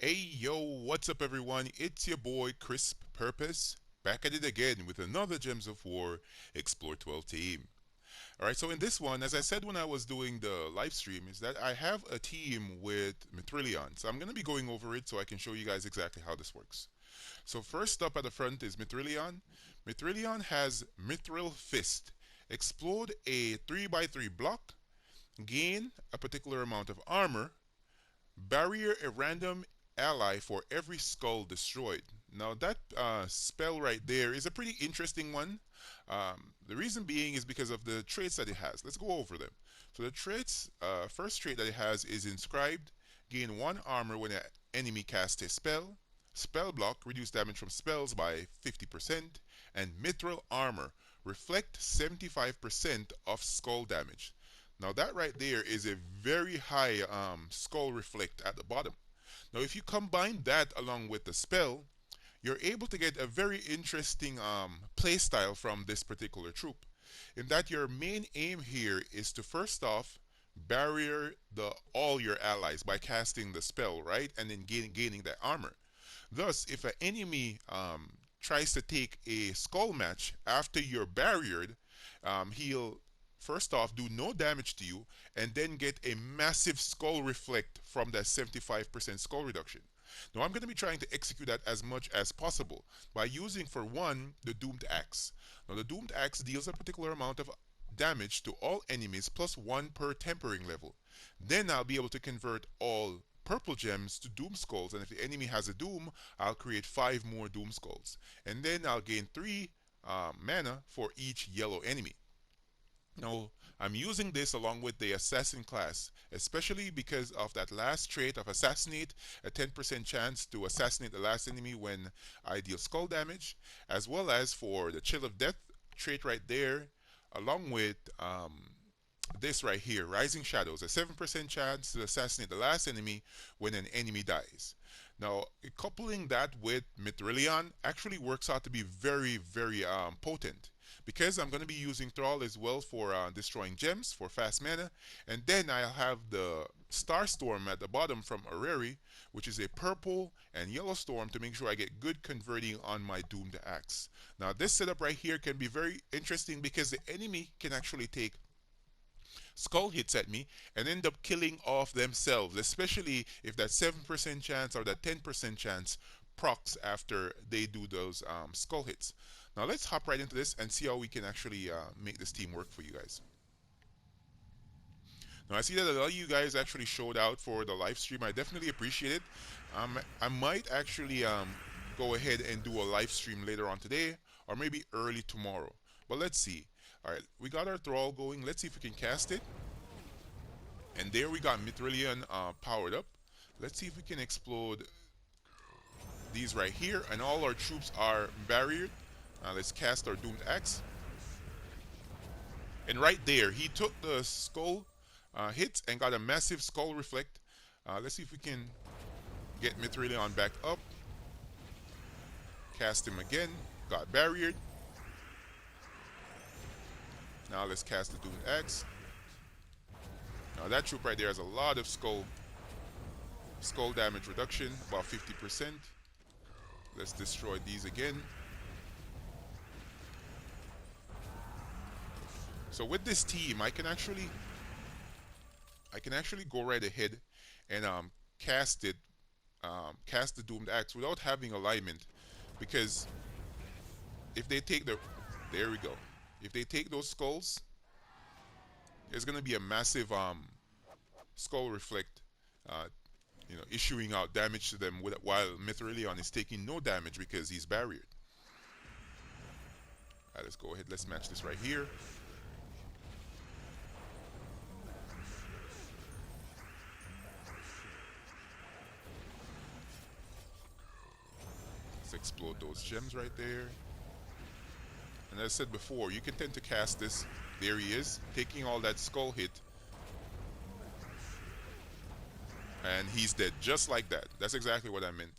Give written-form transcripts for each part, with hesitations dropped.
Hey yo, what's up everyone? It's your boy CrispPurpose back at it again with another Gems of War Explore 12 team. Alright, so in this one, as I said when I was doing the live stream, is that I have a team with Mithrillion. So I'm going to be going over it so I can show you guys exactly how this works. So first up at the front is Mithrillion. Mithrillion has Mithril Fist. Explode a 3x3 block, gain a particular amount of armor, barrier a random ally for every skull destroyed. Now that spell right there is a pretty interesting one. The reason being is because of the traits that it has. Let's go over them. So the traits, first trait that it has is inscribed. Gain 1 armor when an enemy casts a spell. Spell block, reduce damage from spells by 50%. And mithril armor, reflect 75% of skull damage. Now that right there is a very high skull reflect at the bottom. Now if you combine that along with the spell, you're able to get a very interesting playstyle from this particular troop. In that your main aim here is to first off barrier all your allies by casting the spell, right? And then gaining that armor. Thus, if an enemy tries to take a skull match after you're barriered, he'll first off do no damage to you and then get a massive skull reflect from that 75% skull reduction. Now I'm going to be trying to execute that as much as possible by using, for one, the Doomed Axe. Now the Doomed Axe deals a particular amount of damage to all enemies plus 1 per tempering level. Then I'll be able to convert all purple gems to Doom Skulls, and if the enemy has a Doom, I'll create 5 more Doom Skulls. And then I'll gain 3 mana for each yellow enemy. Now, I'm using this along with the Assassin class, especially because of that last trait of Assassinate, a 10% chance to assassinate the last enemy when I deal skull damage, as well as for the Chill of Death trait right there, along with this right here, Rising Shadows, a 7% chance to assassinate the last enemy when an enemy dies. Now, coupling that with Mithrillion actually works out to be very, very potent, because I'm going to be using Thrall as well for destroying gems for fast mana, and then I'll have the Star Storm at the bottom from Orrery, which is a purple and yellow storm to make sure I get good converting on my Doomed Axe. Now this setup right here can be very interesting because the enemy can actually take skull hits at me and end up killing off themselves, especially if that 7% chance or that 10% chance procs after they do those skull hits. Now let's hop right into this and see how we can actually make this team work for you guys. Now I see that a lot of you guys actually showed out for the live stream. I definitely appreciate it. I might actually go ahead and do a live stream later on today or maybe early tomorrow. But let's see. Alright, we got our Thrall going. Let's see if we can cast it. And there we got Mithrillion powered up. Let's see if we can explode these right here. And all our troops are barriered. Let's cast our Doomed Axe. And right there, he took the skull hit and got a massive skull reflect. Let's see if we can get Mithrillion back up. Cast him again. Got barriered. Now let's cast the Doomed Axe. Now that troop right there has a lot of skull damage reduction, about 50%. Let's destroy these again. So with this team, I can actually go right ahead and cast the Doomed Axe without having alignment, because if they take there we go. If they take those skulls, there's gonna be a massive skull reflect, issuing out damage to them while Mithrillion is taking no damage because he's barriered. Alright, let's go ahead. Let's match this right here. Let's explode those gems right there. And as I said before, you can tend to cast this. There he is, taking all that skull hit. And he's dead, just like that. That's exactly what I meant.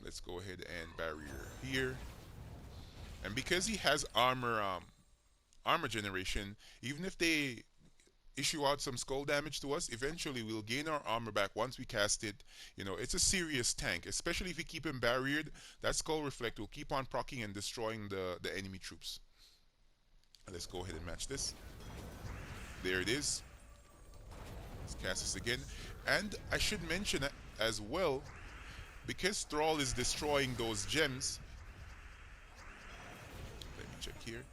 Let's go ahead and barrier here. And because he has armor generation, even if they issue out some skull damage to us. Eventually, we'll gain our armor back once we cast it. You know, it's a serious tank, especially if we keep him barriered. That skull reflect will keep on proccing and destroying the enemy troops. Let's go ahead and match this. There it is. Let's cast this again. And I should mention as well, because Thrall is destroying those gems. Let me check here.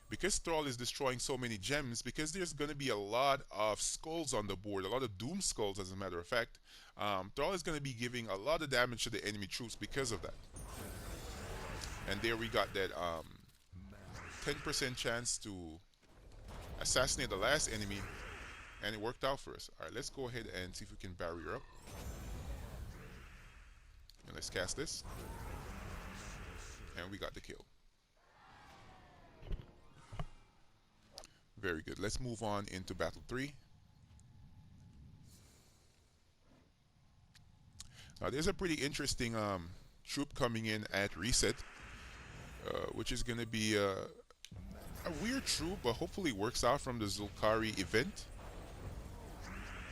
Because Thrall is destroying so many gems, because there's going to be a lot of skulls on the board, a lot of doom skulls as a matter of fact, Thrall is going to be giving a lot of damage to the enemy troops because of that. And there we got that 10% chance to assassinate the last enemy, and it worked out for us. Alright, let's go ahead and see if we can barrier up. And let's cast this. And we got the kill. Very good. Let's move on into Battle 3. Now there's a pretty interesting troop coming in at reset, which is going to be a weird troop, but hopefully works out from the Zulkari event.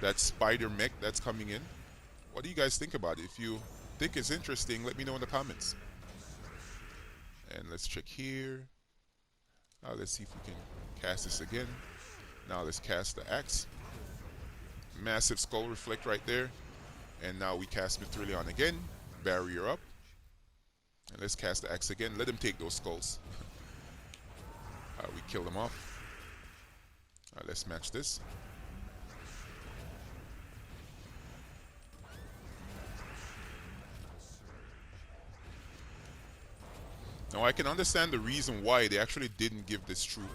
That spider mech that's coming in. What do you guys think about it? If you think it's interesting, let me know in the comments. And let's check here. Now let's see if we can cast this again. Now let's cast the axe. Massive skull reflect right there. And now we cast Mithrillion again. Barrier up. And let's cast the axe again. Let them take those skulls. We kill them off. Let's match this. Now I can understand the reason why they actually didn't give this troop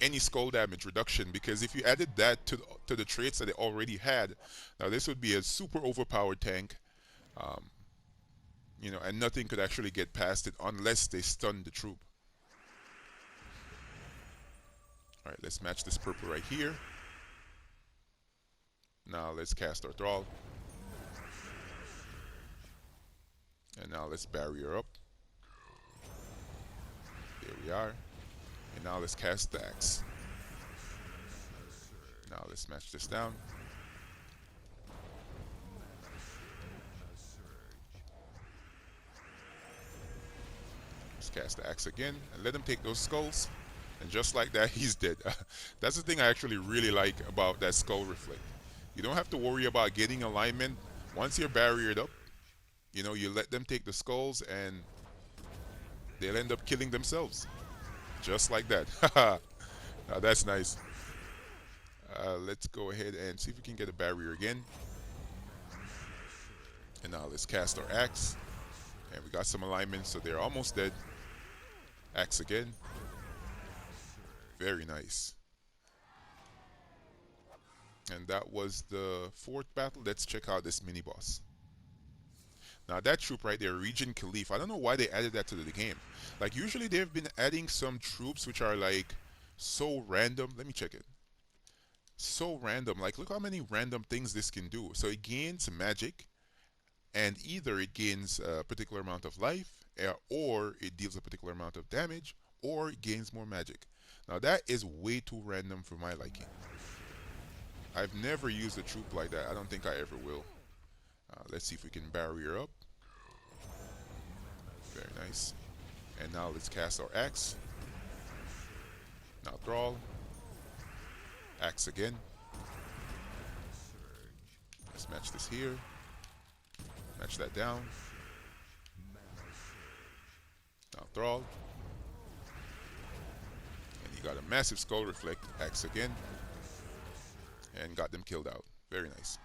any skull damage reduction, because if you added that to the traits that they already had, now this would be a super overpowered tank, you know, and nothing could actually get past it unless they stun the troop. Alright, let's match this purple right here. Now let's cast our Thrall. And now let's barrier up. There we are. And now let's cast the axe. Now let's match this down. Let's cast the axe again and let him take those skulls. And just like that, he's dead. That's the thing I actually really like about that skull reflect. You don't have to worry about getting alignment. Once you're barriered up, you know, you let them take the skulls and they'll end up killing themselves. Just like that. Now that's nice. Let's go ahead and see if we can get a barrier again. And now let's cast our axe. And we got some alignment, so they're almost dead. Axe again. Very nice. And that was the 4th battle. Let's check out this mini boss. Now that troop right there, Region Caliph, I don't know why they added that to the game. Like usually they've been adding some troops which are like so random. Let me check it. So random. Like look how many random things this can do. So it gains magic, and either it gains a particular amount of life, or it deals a particular amount of damage, or it gains more magic. Now that is way too random for my liking. I've never used a troop like that. I don't think I ever will. Let's see if we can barrier up. Very nice. And now let's cast our axe. Now Thrall. Axe again. Let's match this here. Match that down. Now Thrall. And he got a massive skull reflect. Axe again. And got them killed out. Very nice.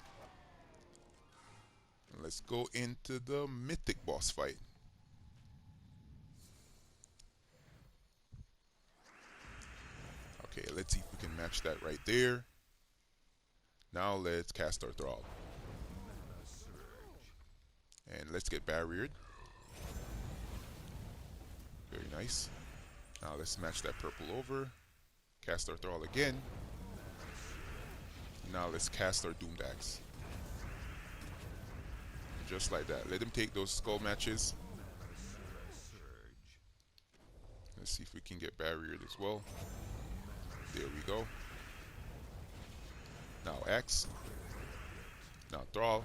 Let's go into the mythic boss fight. Okay, let's see if we can match that right there. Now let's cast our Thrall. And let's get barriered. Very nice. Now let's match that purple over. Cast our Thrall again. Now let's cast our Doomed Axe. Just like that. Let him take those skull matches. Let's see if we can get barriered as well. There we go. Now X. Now Thrall.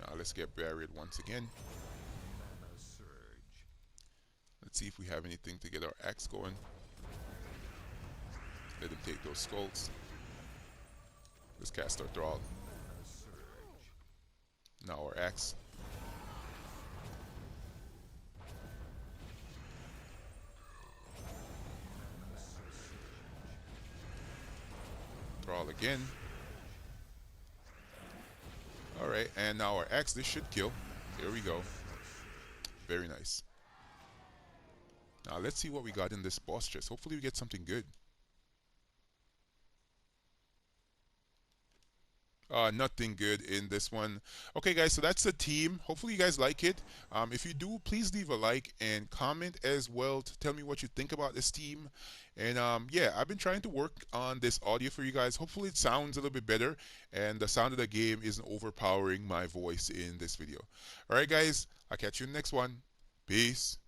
Now let's get buried once again. Let's see if we have anything to get our axe going. Let him take those skulls. Let's cast our Thrall. Now our axe. Thrall again. Alright, and now our axe. This should kill. There we go. Very nice. Now let's see what we got in this boss chest. Hopefully we get something good. Nothing good in this one. Okay, guys, so that's the team. Hopefully you guys like it. If you do, please leave a like and comment as well to tell me what you think about this team. And yeah, I've been trying to work on this audio for you guys. Hopefully it sounds a little bit better and the sound of the game isn't overpowering my voice in this video. All right, guys, I'll catch you in the next one. Peace.